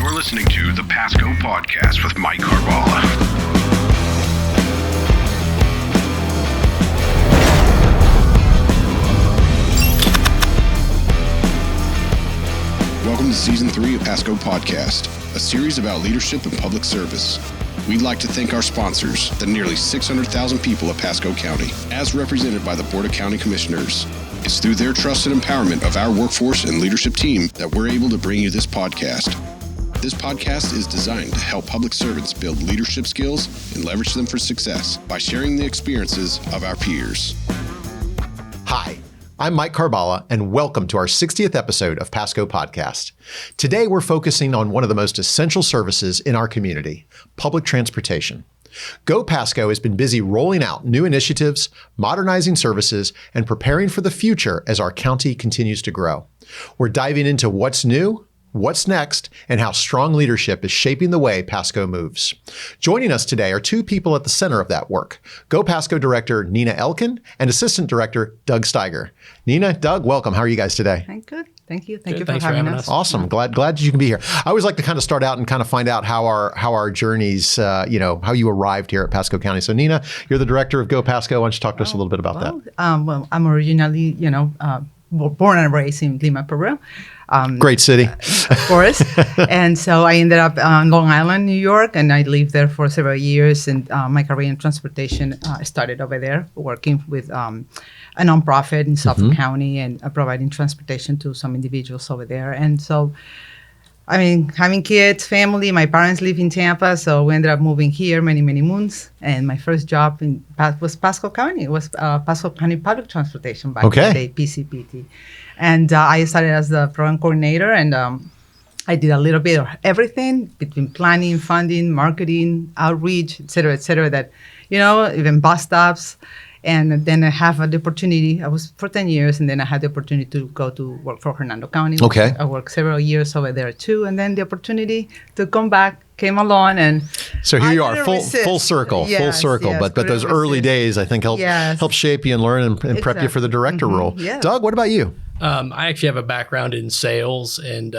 You're listening to the Pasco Podcast with Mike Carballa. Welcome to Season 3 of Pasco Podcast, a series about leadership and public service. We'd like to thank our sponsors, the nearly 600,000 people of Pasco County, as represented by the Board of County Commissioners. It's through their trust and empowerment of our workforce and leadership team that we're able to bring you this podcast. This podcast is designed to help public servants build leadership skills and leverage them for success by sharing the experiences of our peers. Hi, I'm Mike Carballa, and welcome to our 60th episode of Pasco Podcast. Today, we're focusing on one of the most essential services in our community, public transportation. GoPasco has been busy rolling out new initiatives, modernizing services, and preparing for the future as our county continues to grow. We're diving into what's new, what's next, and how strong leadership is shaping the way Pasco moves. Joining us today are two people at the center of that work, GoPasco Director Nina Elkin and Assistant Director Doug Steiger. Nina, Doug, welcome. How are you guys today? I'm good. Thank you. Thank you Thanks for having us. Awesome. Glad you can be here. I always like to kind of start out and kind of find out how our journeys, how you arrived here at Pasco County. So Nina, you're the Director of GoPasco. Why don't you talk to us a little bit about that? I'm originally, born and raised in Lima, Peru. Great city. Of course. And so I ended up on Long Island, New York, and I lived there for several years. And my career in transportation started over there, working with a nonprofit in Suffolk County and providing transportation to some individuals over there. And so, having kids, family, my parents live in Tampa, so we ended up moving here many moons. And my first job was Pasco County. It was Pasco County Public Transportation back in the day, PCPT. And I started as the program coordinator, and I did a little bit of everything between planning, funding, marketing, outreach, et cetera, that, even bus stops. And then I have the opportunity, I was for 10 years, and then I had the opportunity to go to work for Hernando County. Okay. I worked several years over there too. And then the opportunity to come back came along, and so here you are, full circle. But those early days, I think, help shape you and learn and prep you for the director role. Yes. Doug, what about you? I actually have a background in sales and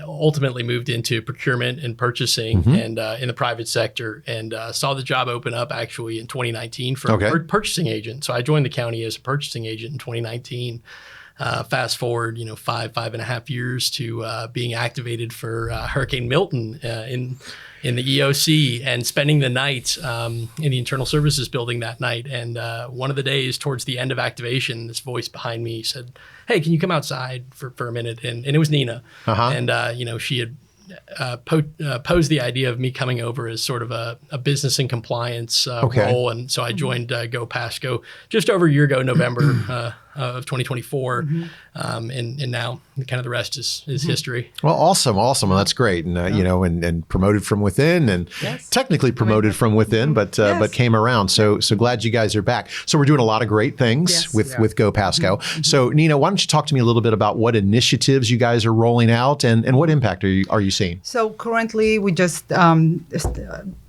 ultimately moved into procurement and purchasing and in the private sector, and saw the job open up actually in 2019 for a purchasing agent. So I joined the county as a purchasing agent in 2019. Fast forward, 5.5 years to being activated for Hurricane Milton in the EOC and spending the night in the internal services building that night. And one of the days towards the end of activation, this voice behind me said, "Hey, can you come outside for a minute?" And it was Nina. And, she had posed the idea of me coming over as sort of a business and compliance role. And so I joined GoPasco just over a year ago, November of 2024. And now kind of the rest is history. Well, awesome. Well, that's great. And, and promoted from within and technically promoted from within, but came around. So glad you guys are back. So we're doing a lot of great things with GoPasco. So Nina, why don't you talk to me a little bit about what initiatives you guys are rolling out and what impact are you seeing? So currently we just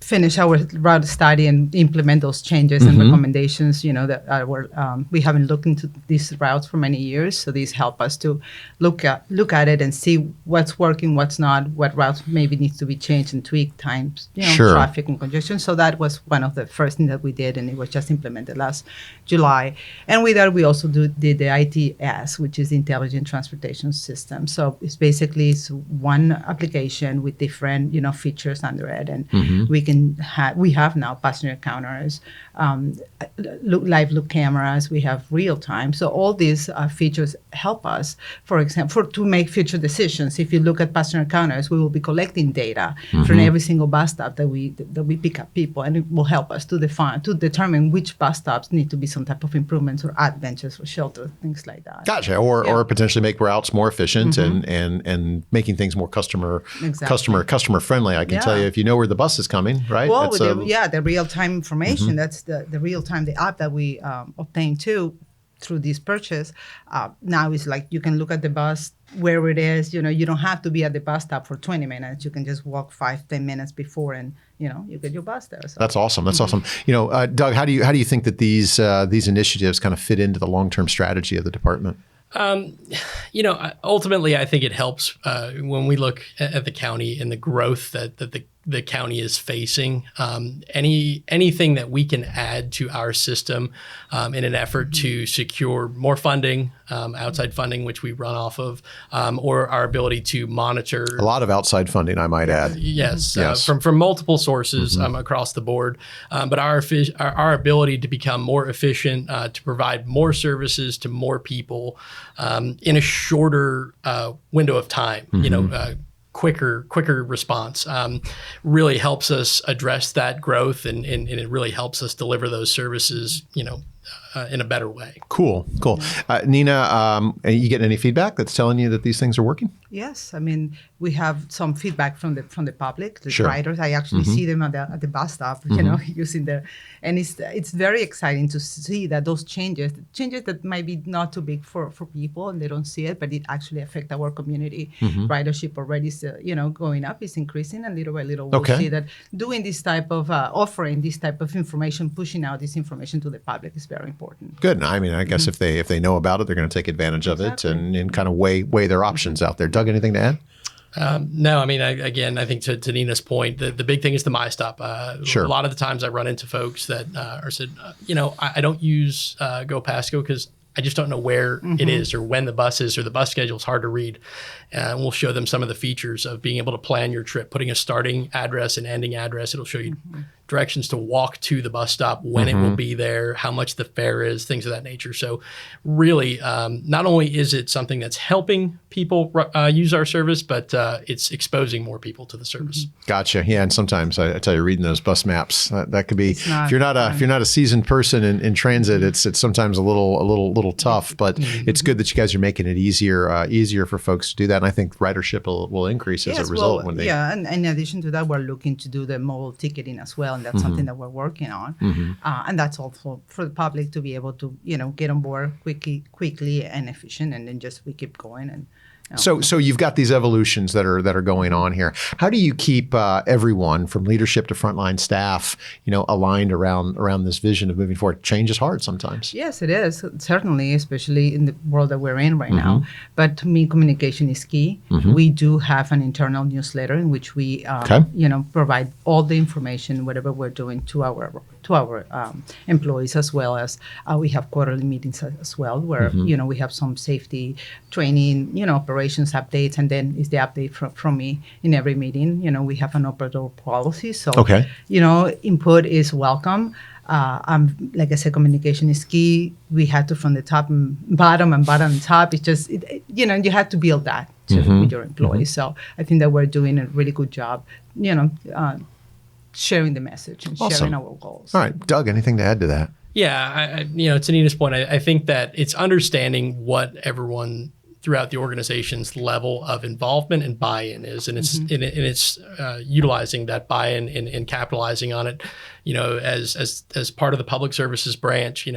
finish our route study and implement those changes and recommendations, that we haven't looked into these routes for many years. So these help us to look at it and see what's working, what's not, what routes maybe needs to be changed and tweaked times, traffic and congestion. So that was one of the first things that we did, and it was just implemented last July. And with that, we also did the ITS, which is the Intelligent Transportation System. So it's basically one application with different, features under it, and we have now passenger counters, live look cameras, we have real time. So all these features help us, for example, to make future decisions. If you look at passenger counters, we will be collecting data from every single bus stop that we pick up people, and it will help us to determine which bus stops need to be some type of improvements or add benches or shelter, things like that. Gotcha. Or potentially make routes more efficient and making things more customer friendly. I can tell you, if you know where the bus is coming, right? Well, the real time information. That's the real time, the app that we obtained too through this purchase. Now it's like you can look at the bus where it is. You don't have to be at the bus stop for 20 minutes. You can just walk 5-10 minutes before, and you get your bus there. So. That's awesome. That's awesome. Doug, how do you think that these initiatives kind of fit into the long-term strategy of the department? Ultimately, I think it helps when we look at the county and the growth that the county is facing. Anything that we can add to our system in an effort to secure more funding, outside funding, which we run off of, or our ability to monitor. A lot of outside funding, I might add. Yes. From multiple sources across the board. But our ability to become more efficient, to provide more services to more people in a shorter window of time, quicker response really helps us address that growth, and it really helps us deliver those services, in a better way. Cool. Nina, you getting any feedback that's telling you that these things are working? Yes, I mean, we have some feedback from the public, the Sure. riders. I actually see them at the bus stop, using and it's very exciting to see that those changes that might be not too big for people and they don't see it, but it actually affect our community. Ridership already is, going up, is increasing, and little by little we'll see that doing this type of offering this type of information, pushing out this information to the public is very important. Good. I mean, I guess if they know about it, they're going to take advantage of it and kind of weigh their options out there. Doug, anything to add? No, I mean, I think to Nina's point, the big thing is the MyStop. Sure. A lot of the times I run into folks that are said, I don't use GoPasco because I just don't know where it is or when the bus is, or the bus schedule is hard to read. And we'll show them some of the features of being able to plan your trip, putting a starting address and ending address. It'll show you directions to walk to the bus stop, when it will be there, how much the fare is, things of that nature. So really, not only is it something that's helping people use our service, but it's exposing more people to the service. Gotcha. Yeah, and sometimes I tell you, reading those bus maps, that could be if you're not a seasoned person in transit, it's sometimes a little tough. But it's good that you guys are making it easier for folks to do that, and I think ridership will increase as a result. And in addition to that, we're looking to do the mobile ticketing as well. And that's something that we're working on. And that's also for the public to be able to, get on board quickly and efficient, and then we keep going. And So you've got these evolutions that are going on here. How do you keep everyone from leadership to frontline staff, aligned around this vision of moving forward? Change is hard sometimes. Yes, it is, certainly, especially in the world that we're in right now. But to me, communication is key. We do have an internal newsletter in which we, provide all the information, whatever we're doing, to our employees, as well as we have quarterly meetings as well, where we have some safety training, operations updates, and then is the update from me in every meeting. We have an operator policy, so input is welcome. Like I said, communication is key. We had to from the top and bottom and top. It's just you have to build that with your employees. So I think that we're doing a really good job. Sharing the message and sharing our goals. All right, Doug, anything to add to that? Yeah, to Nina's point, I think that it's understanding what everyone throughout the organization's level of involvement and buy-in is, and it's utilizing that buy-in and capitalizing on it. As part of the public services branch,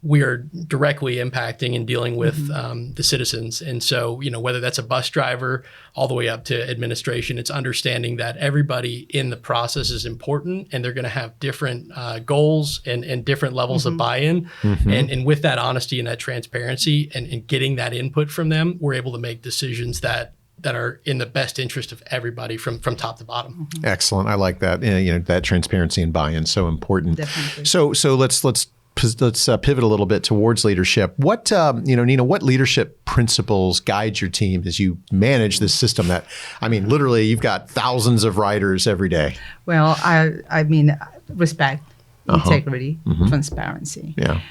we are directly impacting and dealing with the citizens. And so, whether that's a bus driver all the way up to administration, it's understanding that everybody in the process is important, and they're going to have different goals and different levels of buy-in. And with that honesty and that transparency and getting that input from them, we're able to make decisions that are in the best interest of everybody from top to bottom. Excellent. I like that. That transparency and buy-in, so important. Definitely. So let's pivot a little bit towards leadership. What, Nina, what leadership principles guide your team as you manage this system that, literally you've got thousands of riders every day? Well, I mean, respect, integrity, transparency. Yeah.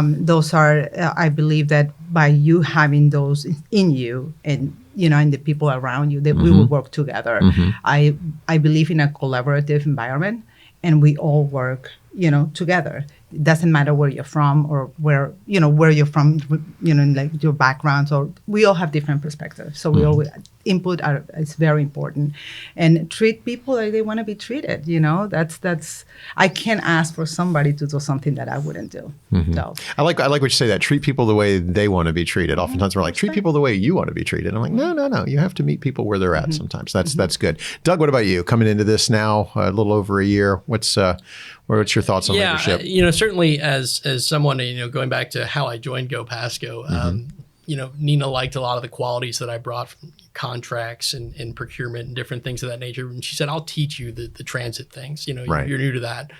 Those are, I believe that by you having those in you and, and the people around you, that we will work together. I believe in a collaborative environment, and we all work, together. It doesn't matter where you're from or where you're from, like your backgrounds, or we all have different perspectives. So we always input is very important, and treat people like they want to be treated. That's I can't ask for somebody to do something that I wouldn't do. So I like what you say, that treat people the way they want to be treated. Oftentimes we're like, treat people the way you want to be treated. I'm like, no. You have to meet people where they're at sometimes. That's good. Doug, what about you? Coming into this now, a little over a year, what's your thoughts on leadership? Certainly as someone, going back to how I joined GoPasco, Nina liked a lot of the qualities that I brought from contracts and procurement and different things of that nature. And she said, I'll teach you the transit things. Right. You're new to that.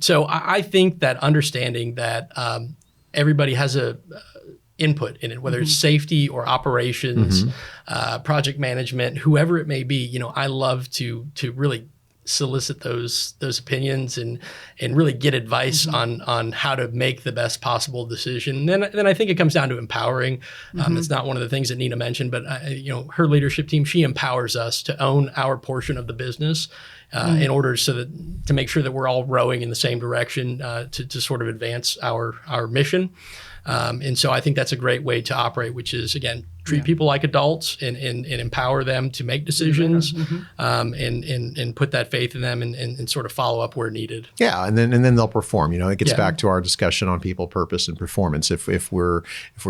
So I think that understanding that everybody has a input in it, whether it's safety or operations, project management, whoever it may be, I love to really solicit those opinions and really get advice on how to make the best possible decision. And then I think it comes down to empowering. It's not one of the things that Nina mentioned, but her leadership team, she empowers us to own our portion of the business in order to make sure that we're all rowing in the same direction to sort of advance our mission. And so I think that's a great way to operate, which is, again, treat people like adults and empower them to make decisions and put that faith in them and sort of follow up where needed. Yeah, and then they'll perform. It gets back to our discussion on people, purpose, and performance. If we're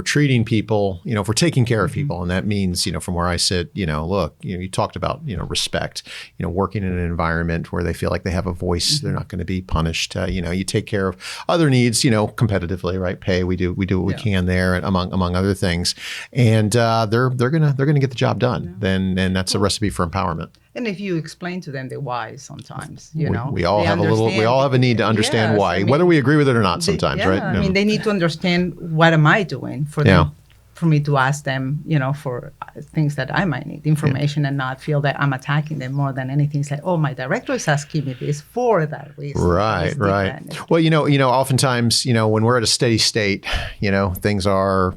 treating people, if we're taking care of people, and that means, from where I sit, look, you talked about, respect, working in an environment where they feel like they have a voice, they're not going to be punished. You take care of other needs, competitively, right? Pay, we do what we can there, among other things, and they're gonna get the job done. Then and that's a recipe for empowerment. And if you explain to them the why, sometimes we all have a need to understand why, whether we agree with it or not. Sometimes, right? I mean, they need to understand what am I doing for them. For me to ask them, for things that I might need information and not feel that I'm attacking them more than anything. It's like, oh, my director is asking me this for that reason. Right. Well, oftentimes, when we're at a steady state, things are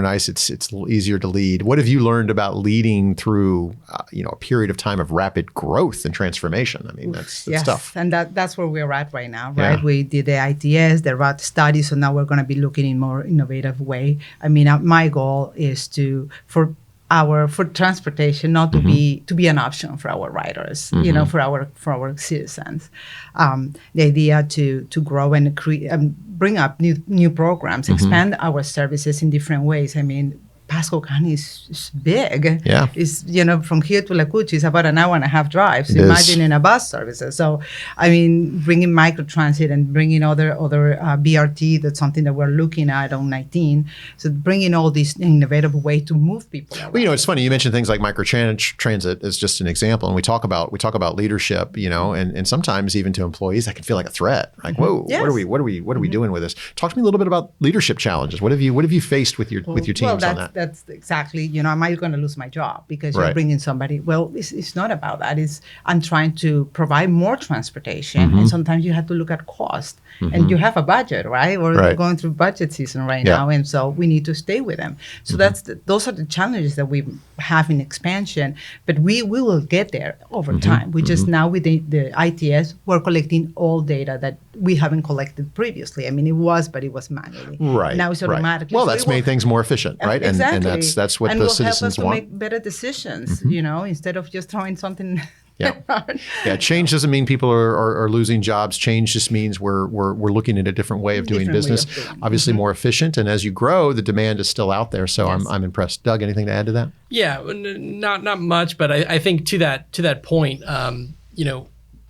nice. It's a little easier to lead. What have you learned about leading through, a period of time of rapid growth and transformation? I mean, that's tough. And that's where we're at right now, right? Yeah. We did the ITS, the route study, so now we're going to be looking in more innovative way. I mean, my goal is for transportation not to be an option for our riders, for our citizens. The idea to grow and create bring up new programs, expand our services in different ways. I mean, Pasco County is big. Yeah. It's, from here to La Cucci is about an hour and a half drive. So imagine in a bus services. So, I mean, bringing microtransit and bringing other BRT, that's something that we're looking at on 19. So bringing all these innovative way to move people around. Well, it's funny. You mentioned things like microtransit as just an example. And we talk about leadership, and sometimes even to employees, that can feel like a threat. Like, whoa, what are we doing with this? Talk to me a little bit about leadership challenges. What have you faced with your teams on that? That's exactly, am I going to lose my job because you're bringing somebody? Well, it's not about that. I'm trying to provide more transportation, and sometimes you have to look at cost, and you have a budget, right? We're going through budget season right now, and so we need to stay with them. So those are the challenges that we have in expansion, but we will get there over time. We just now with the ITS, we're collecting all data that we haven't collected previously. I mean, it was manually. Right. Now it's automatic. Well, that's made things more efficient, right? Exactly. And that's what the citizens want. And will help us to make better decisions, instead of just throwing something. Yeah. Change doesn't mean people are losing jobs. Change just means we're looking at a different way of doing business. Obviously more efficient. And as you grow, the demand is still out there. So I'm impressed. Doug, anything to add to that? Yeah, not much, but I think to that point,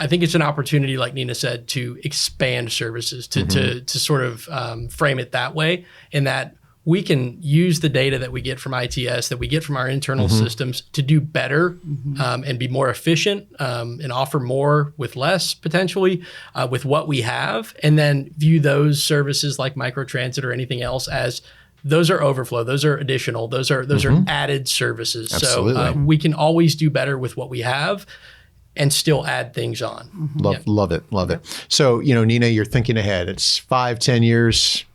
I think it's an opportunity, like Nina said, to expand services, to sort of frame it that way, in that we can use the data that we get from ITS, that we get from our internal systems, to do better and be more efficient and offer more with less, potentially, with what we have, and then view those services like microtransit or anything else as those are overflow, those are additional, those are added services. Absolutely. So we can always do better with what we have and still add things on. Love it. So, Nina, you're thinking ahead. It's 5-10 years,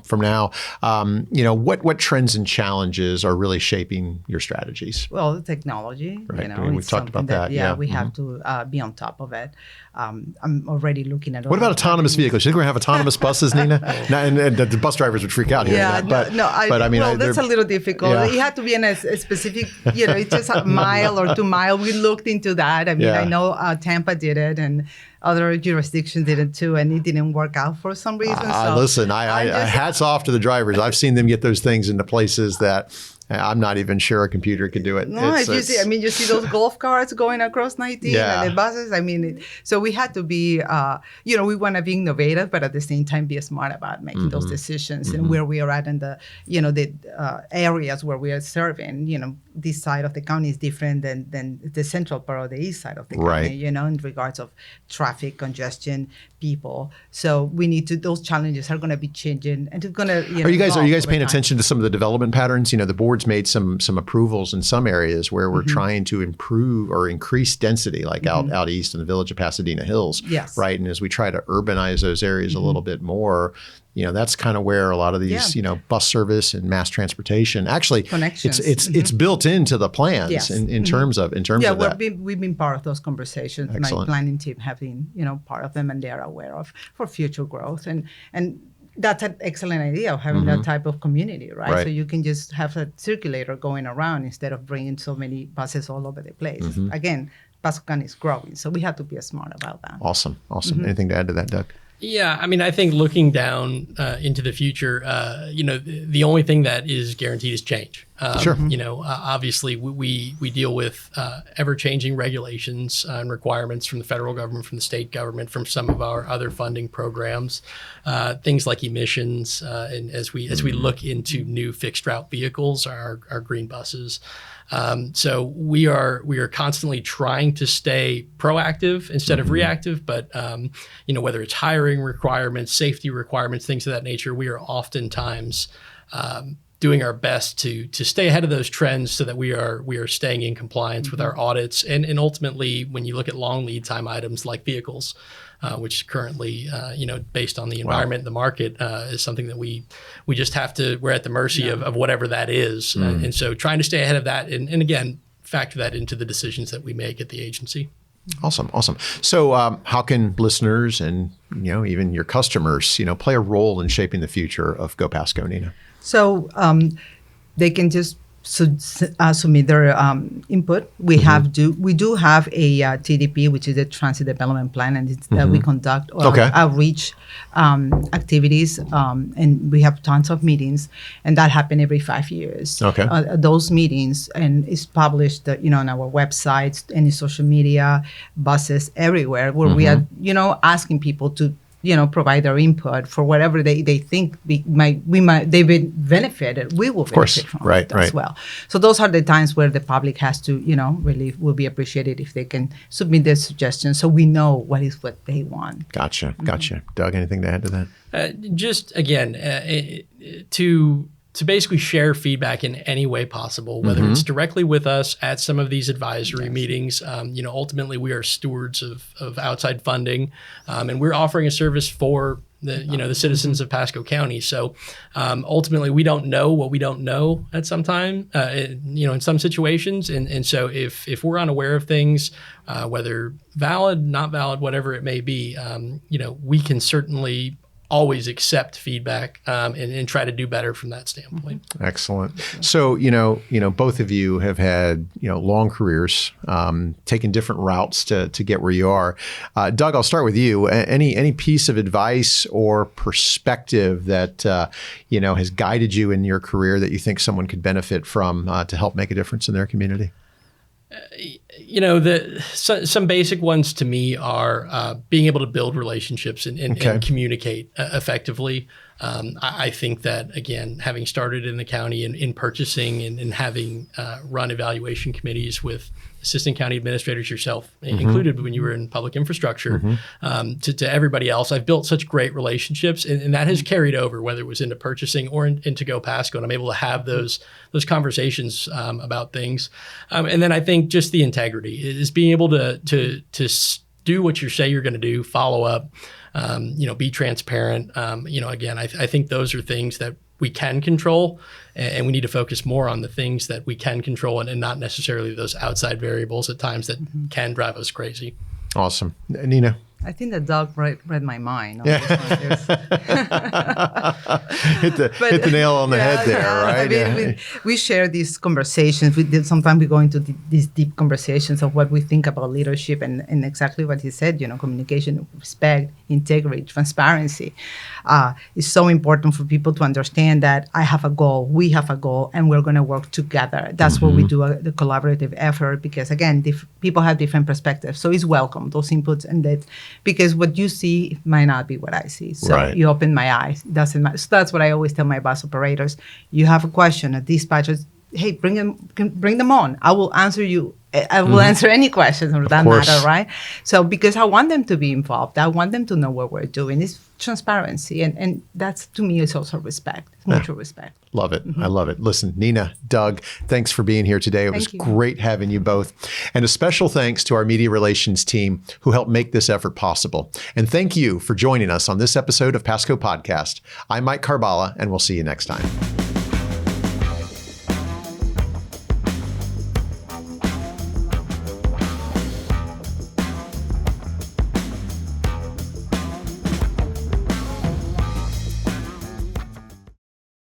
from now. What trends and challenges are really shaping your strategies? Well, the technology, right. We've talked about that. We have to be on top of it. I'm already looking at. What about autonomous vehicles? You think we're going to have autonomous buses, Nina? And the bus drivers would freak out hearing that. That's a little difficult. Yeah. You have to be in a specific, it's just a mile or 2 mile. We looked into that. I mean, I know Tampa did it and other jurisdictions did it too, and it didn't work out for some reason. Listen, hats off to the drivers. I've seen them get those things into places that I'm not even sure a computer could do it. No, you see those golf carts going across 19 and the buses. So we had to be, we want to be innovative, but at the same time be smart about making those decisions and where we are at in the, the areas where we are serving. This side of the county is different than the central part of the east side of the county, in regards of traffic, congestion, people. So we need to, those challenges are going to be changing, and it's going to, Are you guys paying attention to some of the development patterns? The board's made some approvals in some areas where we're trying to improve or increase density, like out east in the village of Pasadena Hills. Yes. Right. And as we try to urbanize those areas a little bit more, that's kind of where a lot of these, bus service and mass transportation, actually, it's built into the plans in terms of that. We've been part of those conversations. Excellent. My planning team have been, part of them, and they are aware of for future growth. And that's an excellent idea of having that type of community, right? So you can just have a circulator going around instead of bringing so many buses all over the place. Again, Pasco County is growing, so we have to be smart about that. Awesome. Anything to add to that, Doug? Yeah, I think looking down into the future, the only thing that is guaranteed is change. Sure. Obviously we deal with ever-changing regulations and requirements from the federal government, from the state government, from some of our other funding programs, things like emissions, and as we look into new fixed route vehicles, our green buses. So we are constantly trying to stay proactive instead of reactive, but whether it's hiring requirements, safety requirements, things of that nature, we are oftentimes doing our best to stay ahead of those trends so that we are staying in compliance with our audits, and ultimately when you look at long lead time items like vehicles, which currently, based on the environment and the market, is something that we just have to, we're at the mercy of whatever that is. And so trying to stay ahead of that and again, factor that into the decisions that we make at the agency. Awesome. So how can listeners and, even your customers, play a role in shaping the future of GoPasco, Nina? So they can just submit their input. We do have a TDP, which is a transit development plan, and it's that we conduct outreach activities, and we have tons of meetings, and that happen every 5 years. Those meetings, and it's published, on our websites, any social media, buses, everywhere, where we are, asking people to provide their input for whatever they think they've been benefited. We will benefit from it as well. So those are the times where the public has to, really will be appreciated if they can submit their suggestions so we know what they want. Gotcha. Doug, anything to add to that? Just again, to basically share feedback in any way possible, whether it's directly with us at some of these advisory meetings. Ultimately we are stewards of outside funding, and we're offering a service for the citizens of Pasco County. So ultimately we don't know what we don't know at some time, in some situations. And so if we're unaware of things, whether valid, not valid, whatever it may be, we can certainly always accept feedback and try to do better from that standpoint. Excellent. So, both of you have had, long careers, taken different routes to get where you are. Doug, I'll start with you. Any piece of advice or perspective that, has guided you in your career that you think someone could benefit from to help make a difference in their community? Some basic ones to me are being able to build relationships and communicate effectively. I think that, again, having started in the county in purchasing and having run evaluation committees with assistant county administrators yourself, included when you were in public infrastructure, to everybody else, I've built such great relationships, and that has carried over, whether it was into purchasing or into GoPasco, and I'm able to have those conversations about things. And then I think just the integrity is being able to do what you say you're going to do, follow up, be transparent. Again, I think those are things that we can control, and we need to focus more on the things that we can control and not necessarily those outside variables at times that can drive us crazy. Awesome. Nina? I think the dog read my mind. Yeah. hit the nail on the head there, right? I mean, we share these conversations. Sometimes we go into these deep conversations of what we think about leadership and exactly what he said, communication, respect, integrity, transparency. It's so important for people to understand that I have a goal, we have a goal, and we're going to work together. That's what we do, the collaborative effort, because again, people have different perspectives. So it's welcome, those inputs, and that, because what you see might not be what I see. So you open my eyes. Doesn't matter. So that's what I always tell my bus operators. You have a question, a dispatcher, hey, bring them on. I will answer you. I will answer any questions on that matter, right? So because I want them to be involved. I want them to know what we're doing. It's transparency. And that's, to me, is also respect, mutual respect. Love it. I love it. Listen, Nina, Doug, thanks for being here today. It was great having you both. And a special thanks to our media relations team who helped make this effort possible. And thank you for joining us on this episode of Pasco Podcast. I'm Mike Carballa, and we'll see you next time.